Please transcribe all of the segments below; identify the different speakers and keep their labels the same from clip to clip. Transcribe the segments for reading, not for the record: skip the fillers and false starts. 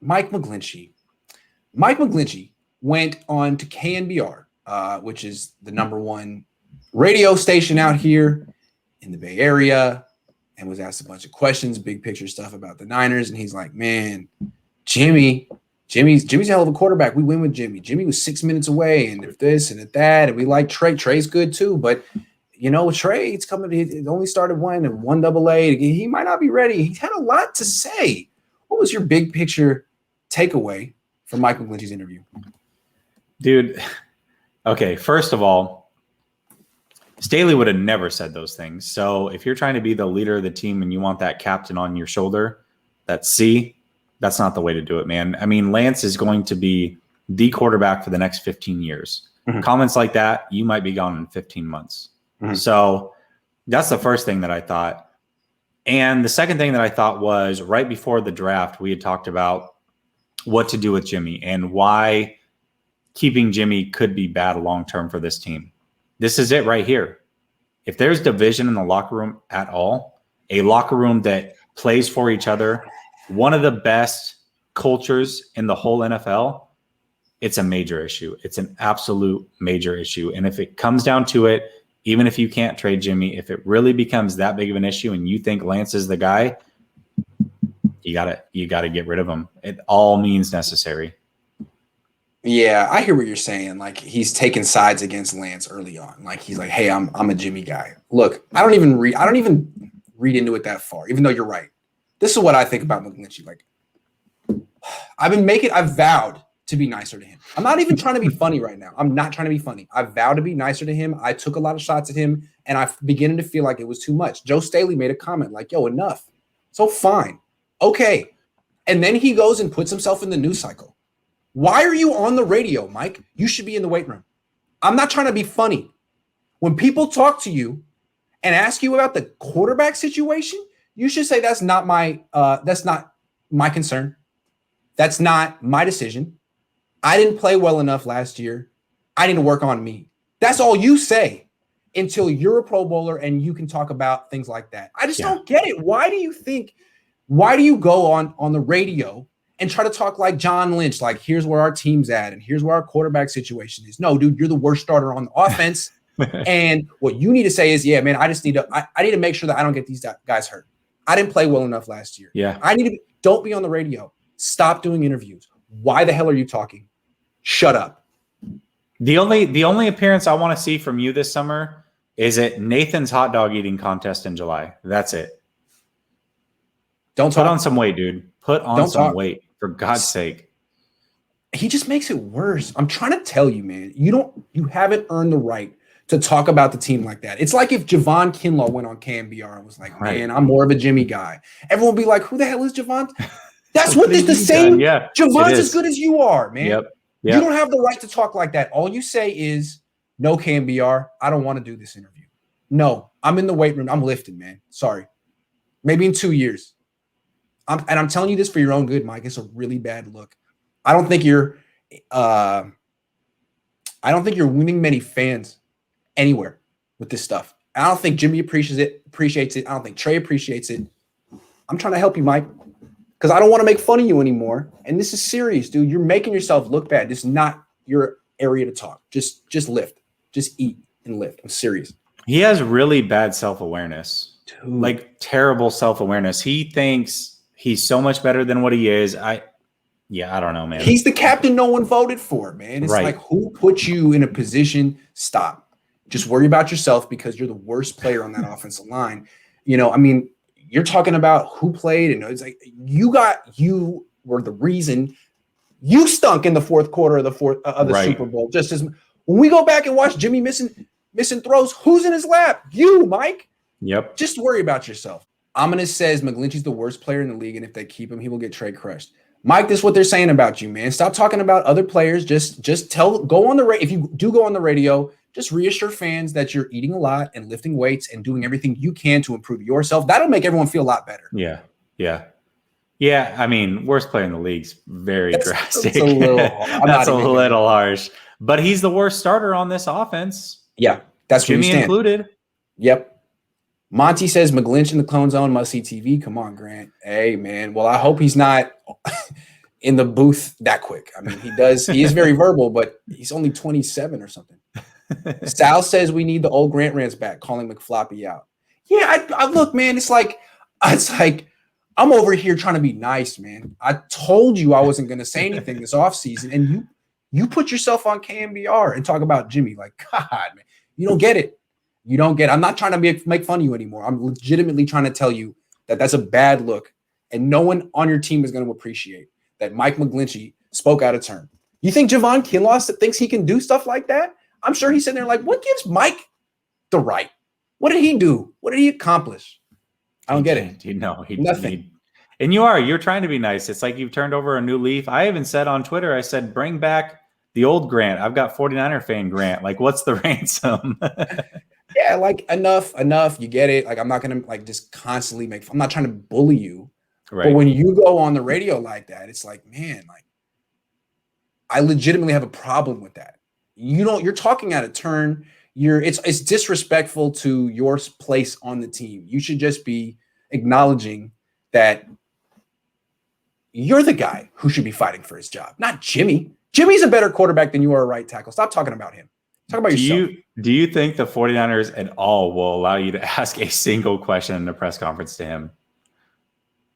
Speaker 1: Mike McGlinchey. Mike McGlinchey went on to KNBR, which is the #1 radio station out here in the Bay Area, and was asked a bunch of questions, big picture stuff about the Niners. And he's like, man, Jimmy's a hell of a quarterback. We win with Jimmy. Jimmy was 6 minutes away, and if this and if that, and we like Trey. Trey's good too, but Trey, it's coming. It only started one AA. He might not be ready. He had a lot to say. What was your big picture takeaway from Mike McGlinchey's interview?
Speaker 2: Dude, okay, first of all, Staley would have never said those things. So if you're trying to be the leader of the team and you want that captain on your shoulder, that's not the way to do it, man. I mean, Lance is going to be the quarterback for the next 15 years. Mm-hmm. Comments like that, you might be gone in 15 months. Mm-hmm. So that's the first thing that I thought. And the second thing that I thought was right before the draft, we had talked about what to do with Jimmy and why keeping Jimmy could be bad long-term for this team. This is it right here. If there's division in the locker room at all, a locker room that plays for each other, one of the best cultures in the whole NFL, it's a major issue. It's an absolute major issue. And if it comes down to it, even if you can't trade Jimmy, if it really becomes that big of an issue and you think Lance is the guy, you gotta get rid of him. It all means necessary.
Speaker 1: Yeah, I hear what you're saying. Like, he's taking sides against Lance early on. Like, he's like, hey, I'm a Jimmy guy. Look, I don't even read into it that far, even though you're right. This is what I think about McGlinchey. Like, I've vowed to be nicer to him. I'm not even trying to be funny right now. I'm not trying to be funny. I vowed to be nicer to him. I took a lot of shots at him, and I'm beginning to feel like it was too much. Joe Staley made a comment like, yo, enough. So fine. Okay. And then he goes and puts himself in the news cycle. Why are you on the radio, Mike? You should be in the weight room. I'm not trying to be funny. When people talk to you and ask you about the quarterback situation, you should say that's not my concern. That's not my decision. I didn't play well enough last year. I need to work on me. That's all you say until you're a Pro Bowler and you can talk about things like that. I just don't get it. Why do you go on the radio and try to talk like John Lynch, like here's where our team's at and here's where our quarterback situation is? No, dude, you're the worst starter on the offense. And what you need to say is, yeah, man, I need to make sure that I don't get these guys hurt. I didn't play well enough last year.
Speaker 2: Yeah.
Speaker 1: Don't be on the radio. Stop doing interviews. Why the hell are you talking? Shut up.
Speaker 2: The only appearance I want to see from you this summer is at Nathan's hot dog eating contest in July. That's it. Put on some weight, dude. Put on some weight, for God's sake.
Speaker 1: He just makes it worse. I'm trying to tell you, man. You haven't earned the right to talk about the team like that. It's like if Javon Kinlaw went on KNBR and was like, man, I'm more of a Jimmy guy. Everyone would be like, who the hell is Javon? That's what it's the same. Yeah, Javon's as good as you are, man. Yep. You don't have the right to talk like that. All you say is, no KNBR. I don't want to do this interview. No, I'm in the weight room. I'm lifting, man. Sorry. Maybe in 2 years. I'm telling you this for your own good, Mike. It's a really bad look. I don't think you're winning many fans anywhere with this stuff. I don't think Jimmy appreciates it. I don't think Trey appreciates it. I'm trying to help you, Mike, because I don't want to make fun of you anymore. And this is serious, dude. You're making yourself look bad. This is not your area to talk. Just lift. Just eat and lift. I'm serious.
Speaker 2: He has really bad self-awareness. Dude. Like terrible self-awareness. He thinks he's so much better than what he is. I don't know, man.
Speaker 1: He's the captain no one voted for, man. It's like, who put you in a position? Stop. Just worry about yourself because you're the worst player on that offensive line. You're talking about who played, and it's like you were the reason you stunk in the fourth quarter of the Super Bowl. Just as when we go back and watch Jimmy missing throws, who's in his lap? You, Mike.
Speaker 2: Yep.
Speaker 1: Just worry about yourself. Ominous says McGlinchey's the worst player in the league, and if they keep him, he will get trade crushed. Mike, this is what they're saying about you, man. Stop talking about other players. Go on the radio. If you do go on the radio, just reassure fans that you're eating a lot and lifting weights and doing everything you can to improve yourself. That'll make everyone feel a lot better.
Speaker 2: Yeah. I mean, worst player in the league's very drastic. That's a little harsh. But he's the worst starter on this offense.
Speaker 1: Yeah, that's
Speaker 2: Jimmy included.
Speaker 1: Yep. Monty says McGlinch in the clone zone must see TV. Come on, Grant. Hey, man. Well, I hope he's not. in the booth that quick. I mean, he is very verbal, but he's only 27 or something. Sal says we need the old Grant rants back, calling McFloppy out. Yeah, I look, man, it's like I'm over here trying to be nice, man. I told you I wasn't going to say anything this offseason, and you put yourself on KMBR and talk about Jimmy. Like, God, man, you don't get it. You don't get it. I'm not trying to make fun of you anymore. I'm legitimately trying to tell you that that's a bad look, and no one on your team is going to appreciate that Mike McGlinchey spoke out of turn. You think Javon Kinlaw thinks he can do stuff like that? I'm sure he's sitting there like, what gives Mike the right? What did he do? What did he accomplish? I don't get it.
Speaker 2: Nothing. And you're trying to be nice. It's like you've turned over a new leaf. I even said on Twitter, I said, bring back the old Grant. I've got 49er fan Grant. Like, what's the ransom?
Speaker 1: Yeah, like enough. You get it. Like, I'm not going to like just constantly I'm not trying to bully you. Right. But when you go on the radio like that, it's like, man, like I legitimately have a problem with that. You're talking out of turn. It's disrespectful to your place on the team. You should just be acknowledging that you're the guy who should be fighting for his job, not Jimmy. Jimmy's a better quarterback than you are a right tackle. Stop talking about him. Talk about yourself.
Speaker 2: Do you think the 49ers at all will allow you to ask a single question in the press conference to him?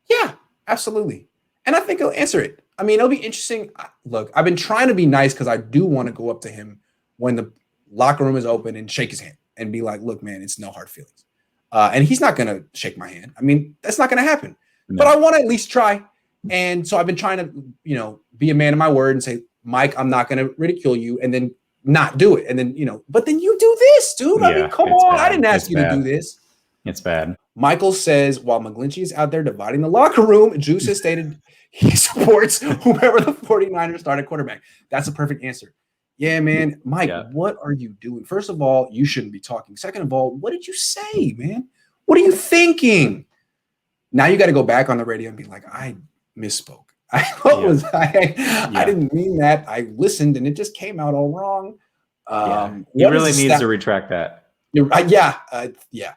Speaker 1: Yeah, absolutely. And I think he'll answer it. I mean, it'll be interesting. Look, I've been trying to be nice because I do want to go up to him when the locker room is open and shake his hand and be like, look, man, it's no hard feelings. And he's not going to shake my hand. I mean, that's not going to happen. No. But I want to at least try. And so I've been trying to, be a man of my word and say, Mike, I'm not going to ridicule you, and then not do it. And then, but then you do this, dude. I mean, come on. Bad. I didn't ask you to do this.
Speaker 2: It's bad.
Speaker 1: Michael says, while McGlinchey is out there dividing the locker room, Juice has stated he supports whoever the 49ers started quarterback. That's a perfect answer. Yeah, man. Mike, What are you doing? First of all, you shouldn't be talking. Second of all, what did you say, man? What are you thinking? Now you got to go back on the radio and be like, I misspoke. I didn't mean that. I listened and it just came out all wrong.
Speaker 2: He really needs to retract that.
Speaker 1: Yeah.